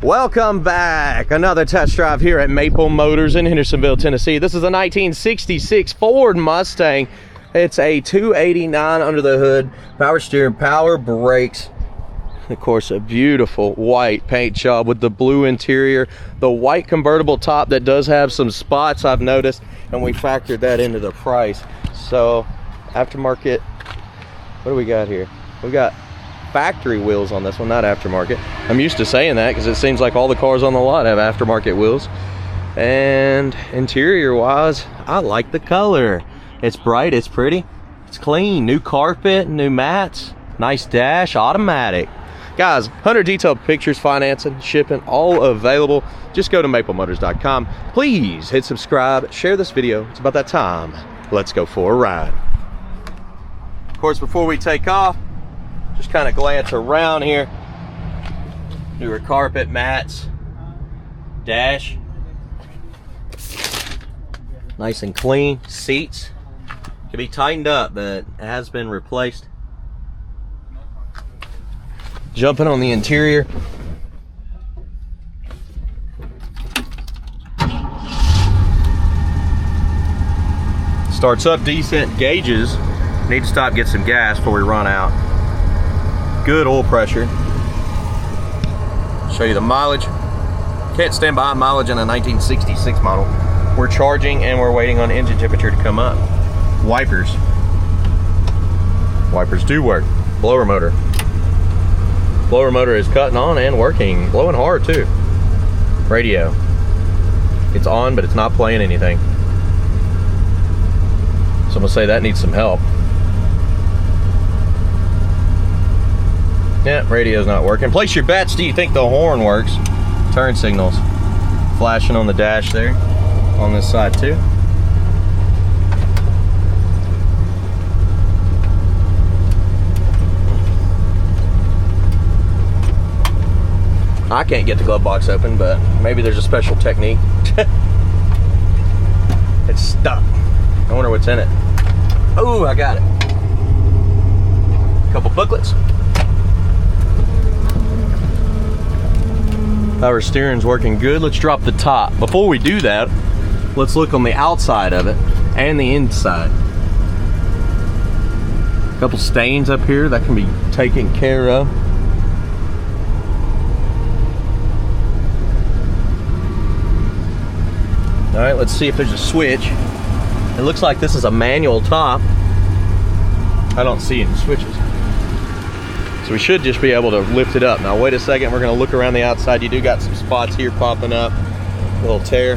Welcome back. Another test drive here at Maple Motors in Hendersonville, Tennessee. This is a 1966 Ford Mustang. It's a 289 under the hood, power steering, power brakes. Of course, a beautiful white paint job with the blue interior, the white convertible top that does have some spots I've noticed, and we factored that into the price. So aftermarket, what do we got here? We got factory wheels on this one, not aftermarket. I'm used to saying that because it seems like all the cars on the lot have aftermarket wheels. And interior wise, I like the color. It's bright, it's pretty, it's clean. New carpet, new mats, nice dash, automatic. Guys, 100 detailed pictures, financing, shipping, all available. Just go to maplemotors.com. Please hit subscribe, share this video. It's about that time. Let's go for a ride. Of course, before we take off, just kind of glance around here. Newer carpet, mats, dash. Nice and clean. Seats can be tightened up, but it has been replaced. Jumping on the interior. Starts up decent. Gauges. Need to stop, get some gas before we run out. Good oil pressure. Show you the mileage. Can't stand behind mileage in a 1966 model. We're charging and we're waiting on engine temperature to come up. Wipers. Wipers do work. Blower motor. Blower motor is cutting on and working. Blowing hard too. Radio. It's on, but it's not playing anything. So I'm gonna say that needs some help. Yeah, radio's not working. Place your bets. Do you think the horn works? Turn signals. Flashing on the dash there. On this side too. I can't get the glove box open, but maybe there's a special technique. It's stuck. I wonder what's in it. Oh, I got it. A couple booklets. Power steering's working good. Let's drop the top. Before we do that, let's look on the outside of it and the inside. A couple stains up here that can be taken care of. All right, let's see if there's a switch. It looks like this is a manual top. I don't see any switches. So we should just be able to lift it up. Now wait a second, we're gonna look around the outside. You do got some spots here popping up. A little tear.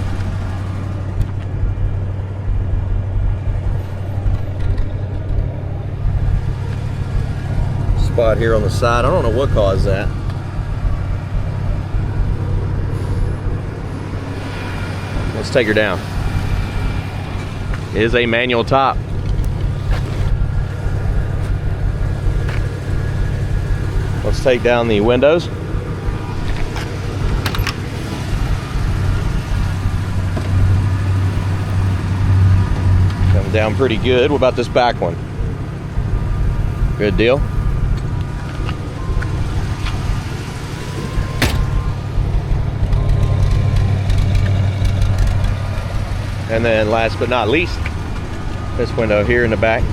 Spot here on the side. I don't know what caused that. Let's take her down. It is a manual top. Let's take down the windows. Come down pretty good. What about this back one? Good deal. And then last but not least, this window here in the back.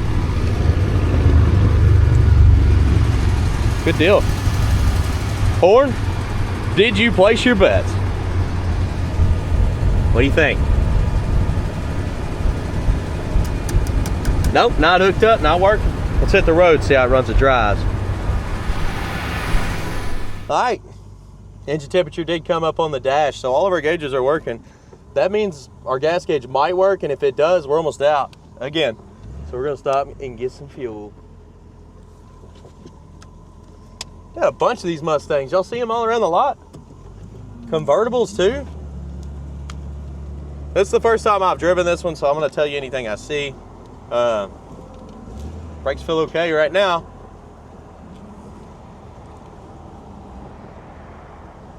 Good deal. Horn, did you place your bets? What do you think? Nope, not hooked up, not working. Let's hit the road, see how it runs and drives. All right, engine temperature did come up on the dash, so all of our gauges are working. That means our gas gauge might work, and if it does, we're almost out again. So we're gonna stop and get some fuel. Got a bunch of these Mustangs. Y'all see them all around the lot? Convertibles too. This is the first time I've driven this one, so I'm gonna tell you anything I see. Brakes feel okay right now.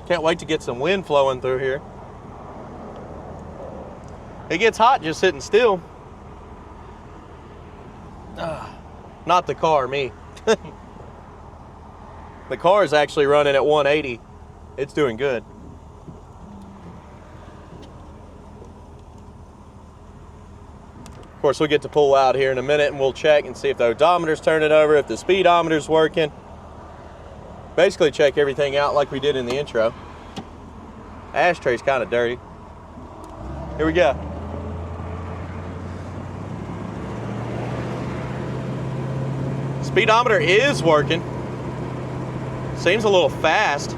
Can't wait to get some wind flowing through here. It gets hot just sitting still. Not the car, me. The car is actually running at 180. It's doing good. Of course, we'll get to pull out here in a minute and we'll check and see if the odometer's turning over, if the speedometer's working. Basically check everything out like we did in the intro. Ashtray's kind of dirty. Here we go. Speedometer is working. Seems a little fast.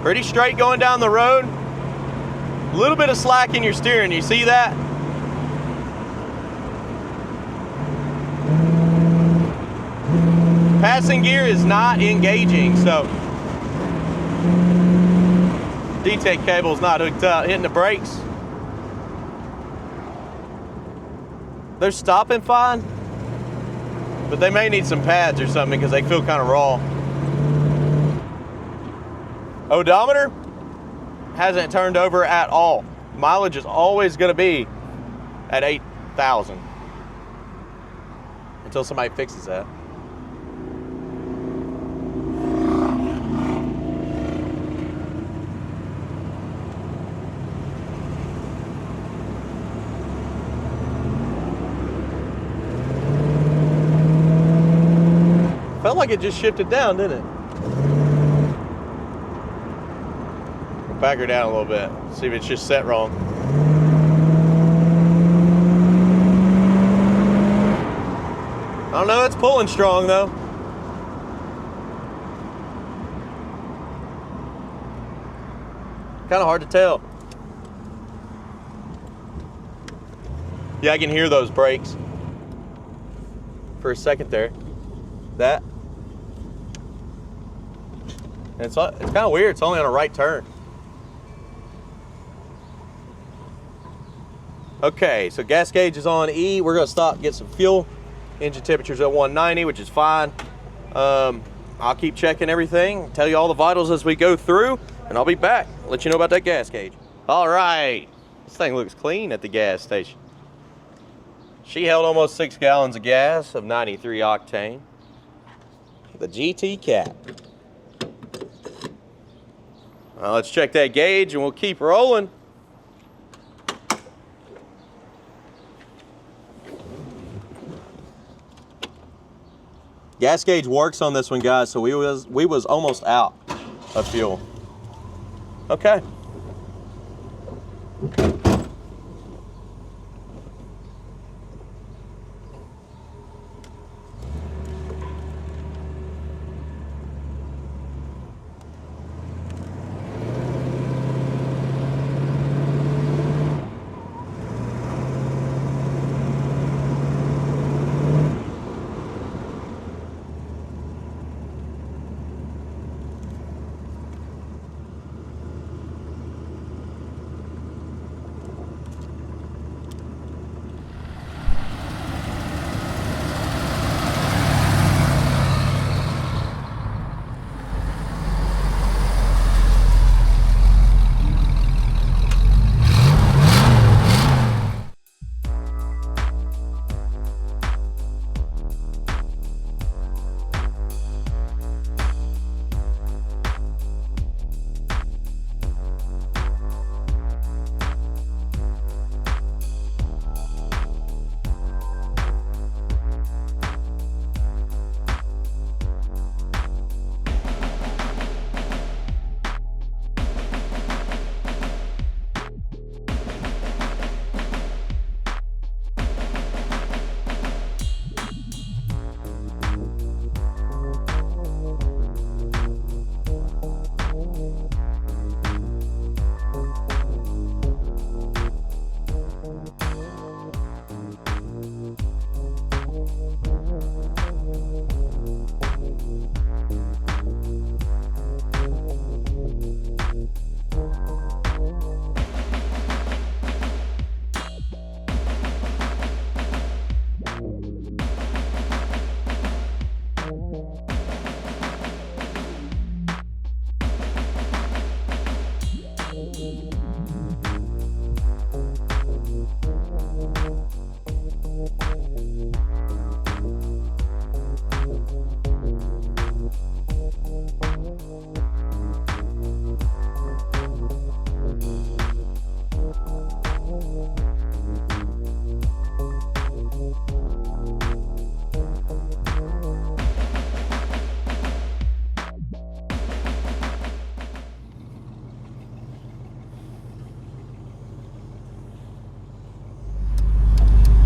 Pretty straight going down the road. A little bit of slack in your steering. You see that? Passing gear is not engaging, so DTEC cable is not hooked up. Hitting the brakes. They're stopping fine, but they may need some pads or something because they feel kind of raw. Odometer hasn't turned over at all. Mileage is always going to be at 8,000 until somebody fixes that. Felt like it just shifted down, didn't it? We'll back her down a little bit, see if it's just set wrong. I don't know, it's pulling strong though. Kind of hard to tell. Yeah, I can hear those brakes for a second there. That. And it's kind of weird. It's only on a right turn. Okay, so gas gauge is on E. We're going to stop, get some fuel. Engine temperature's at 190, which is fine. I'll keep checking everything, tell you all the vitals as we go through, and I'll be back. Let you know about that gas gauge. All right. This thing looks clean at the gas station. She held almost 6 gallons of gas of 93 octane. The GT cap. Let's check that gauge and we'll keep rolling. Gas gauge works on this one, guys, so we was almost out of fuel. Okay.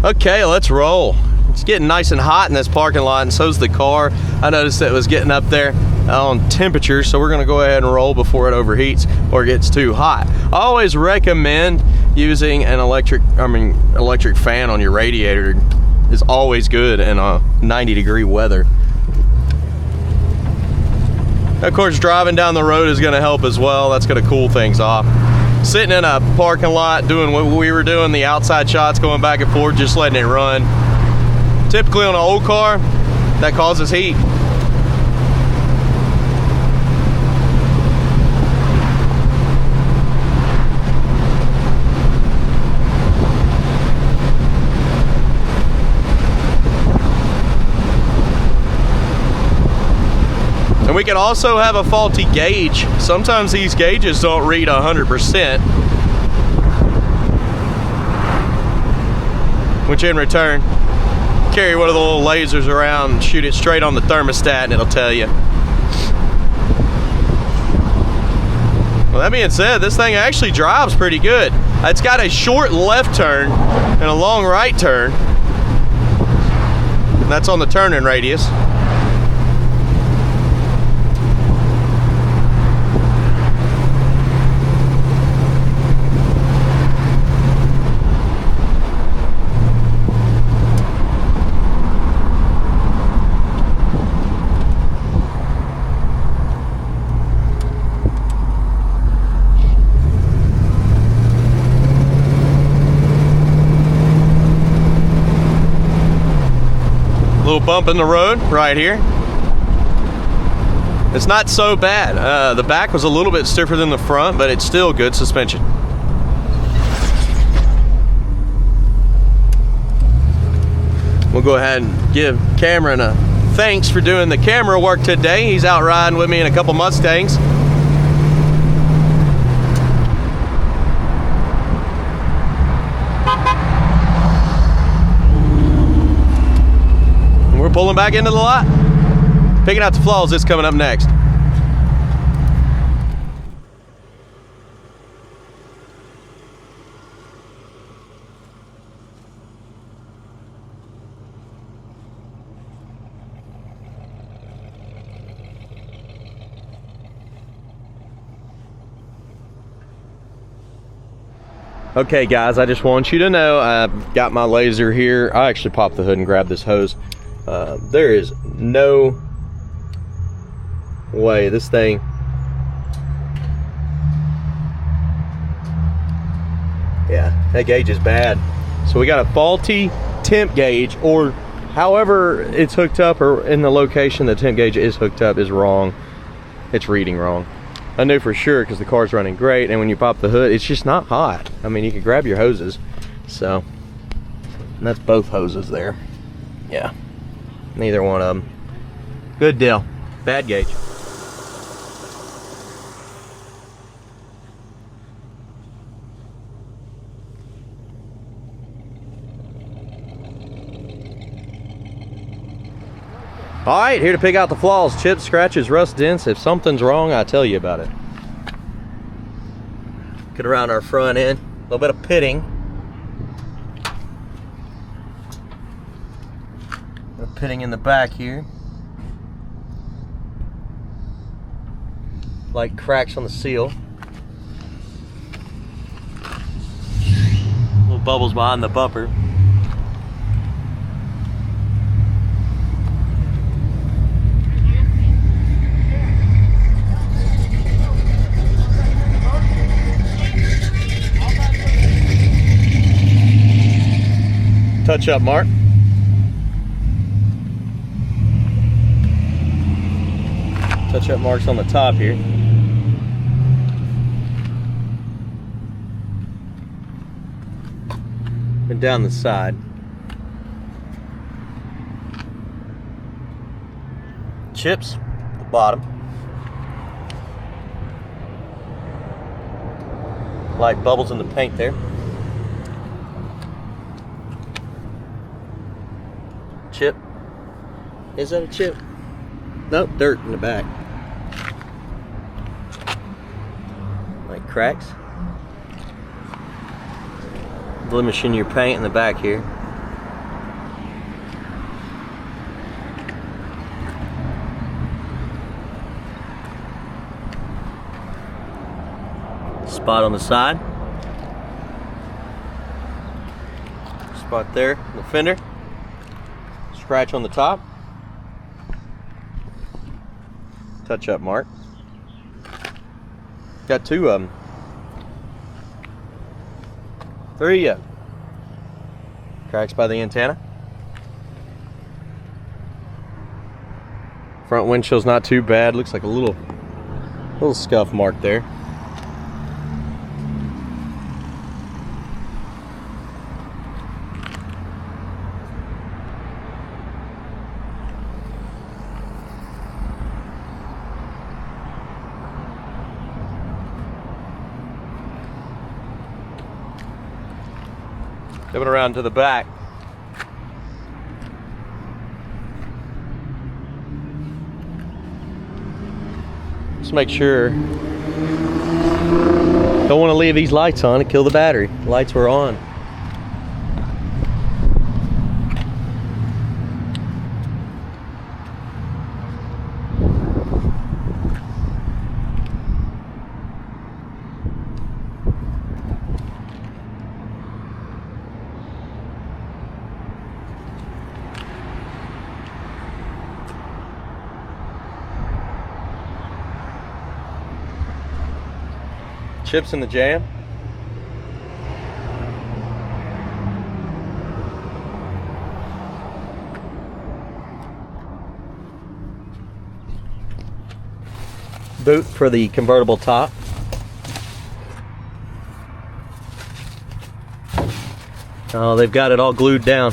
Okay, let's roll. It's getting nice and hot in this parking lot, and so's the car. I noticed it was getting up there on temperature, so we're gonna go ahead and roll before it overheats or gets too hot. I always recommend using an electric fan on your radiator. Is always good in a 90-degree weather. Of course, driving down the road is gonna help as well. That's gonna cool things off. Sitting in a parking lot doing what we were doing, the outside shots going back and forth, just letting it run. Typically on an old car, that causes heat. And we can also have a faulty gauge. Sometimes these gauges don't read 100%, which in return, carry one of the little lasers around and shoot it straight on the thermostat and it'll tell you. Well, that being said, this thing actually drives pretty good. It's got a short left turn and a long right turn. And that's on the turning radius. Little bump in the road right here. It's not so bad. The back was a little bit stiffer than the front, but it's still good suspension. We'll go ahead and give Cameron a thanks for doing the camera work today. He's out riding with me in a couple Mustangs. Pulling back into the lot. Picking out the flaws is coming up next. Okay guys, I just want you to know I've got my laser here. I actually popped the hood and grabbed this hose. There is no way this thing that gauge is bad. So we got a faulty temp gauge, or however it's hooked up, or in the location the temp gauge is hooked up is wrong. It's reading wrong. I knew for sure because the car's running great, and when you pop the hood it's just not hot. I mean, you can grab your hoses. So, and that's both hoses there. Yeah. Neither one of them. Good deal. Bad gauge. Alright, here to pick out the flaws, chips, scratches, rust, dents. If something's wrong, I tell you about it. Get around our front end. A little bit of pitting. Pitting in the back here, like cracks on the seal, little bubbles behind the bumper. Touch up, Mark. Touch-up marks on the top here. And down the side. Chips at the bottom. Light bubbles in the paint there. Chip. Is that a chip? Nope, dirt in the back. Like cracks. Blemishing your paint in the back here. Spot on the side. Spot there in the fender. Scratch on the top. Touch up mark. Got two of them. Three of them. Cracks by the antenna. Front windshield's not too bad. Looks like a little scuff mark there. Coming around to the back. Just make sure. Don't want to leave these lights on and kill the battery. The lights were on. Chips in the jam. Boot for the convertible top. Oh, they've got it all glued down.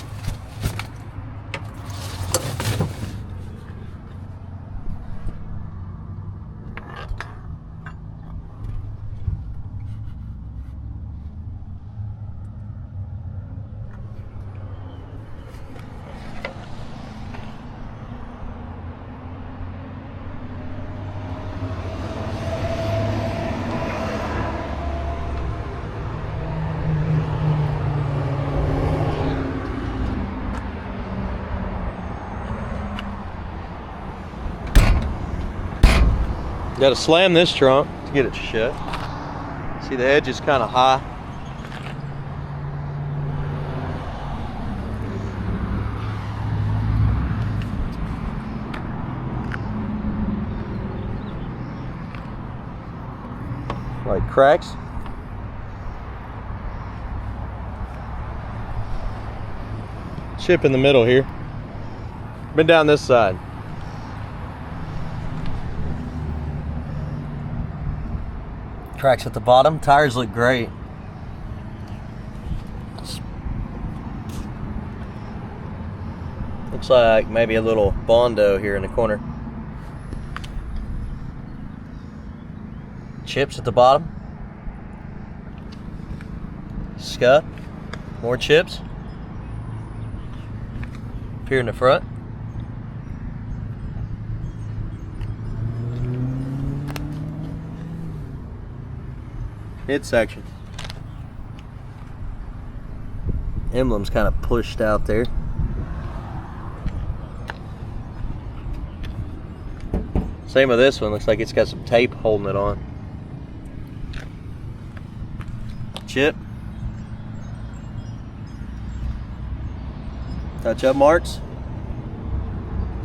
Got to slam this trunk to get it shut. See, the edge is kind of high. Like cracks. Chip in the middle here. Been down this side. Cracks at the bottom. Tires look great. Looks like maybe a little Bondo here in the corner. Chips at the bottom. Scuff. More chips. Up here in the front. Midsection. Emblems kind of pushed out there. Same with this one. Looks like it's got some tape holding it on. Chip. Touch up marks.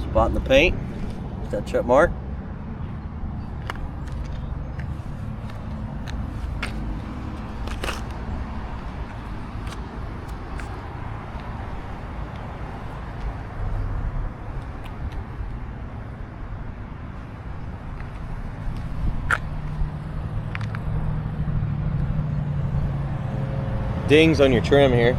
Spot in the paint. Touch up mark. Dings on your trim here.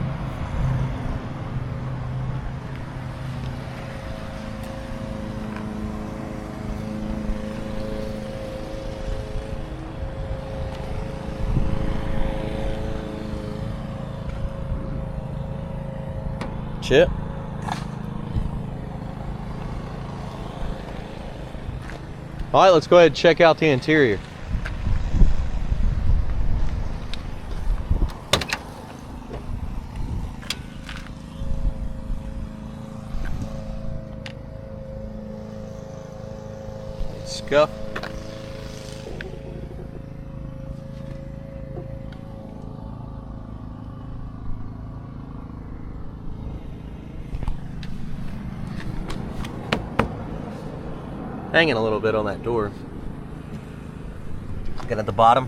Chip. All right, let's go ahead and check out the interior. Scuff. hanging a little bit on that door. Looking at the bottom.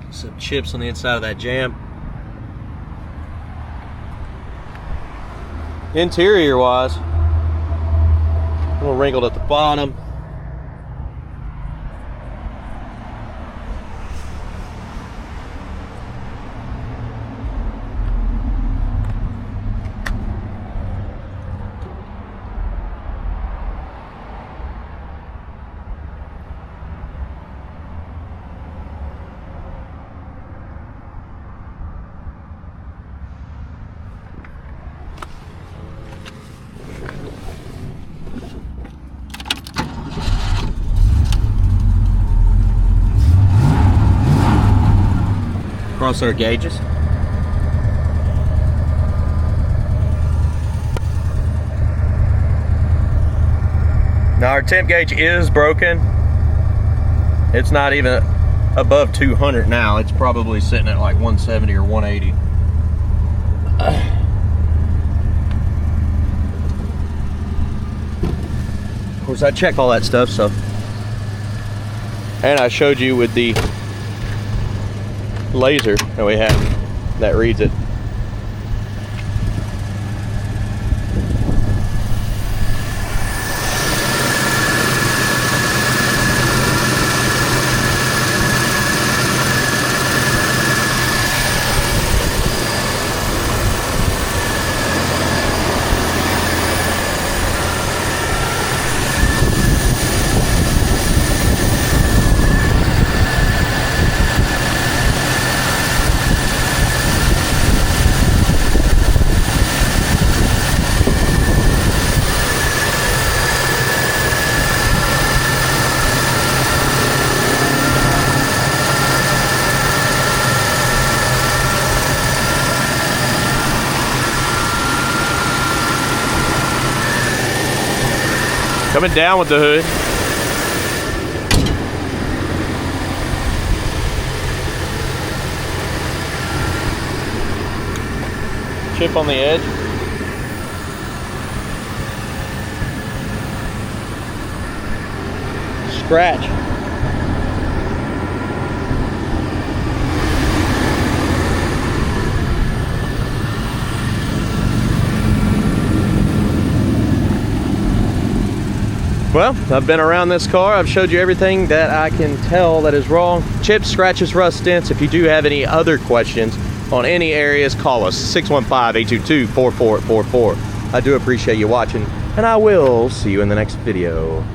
Some chips on the inside of that jam. Interior wise, a little wrinkled at the bottom. Across our gauges. Now our temp gauge is broken. It's not even above 200 now. It's probably sitting at like 170 or 180. Of course, I check all that stuff, so. And I showed you with the laser that we have that reads it. Coming down with the hood. Chip on the edge. Scratch. Well, I've been around this car. I've showed you everything that I can tell that is wrong. Chips, scratches, rust, dents. If you do have any other questions on any areas, call us 615-822-4444. I do appreciate you watching, and I will see you in the next video.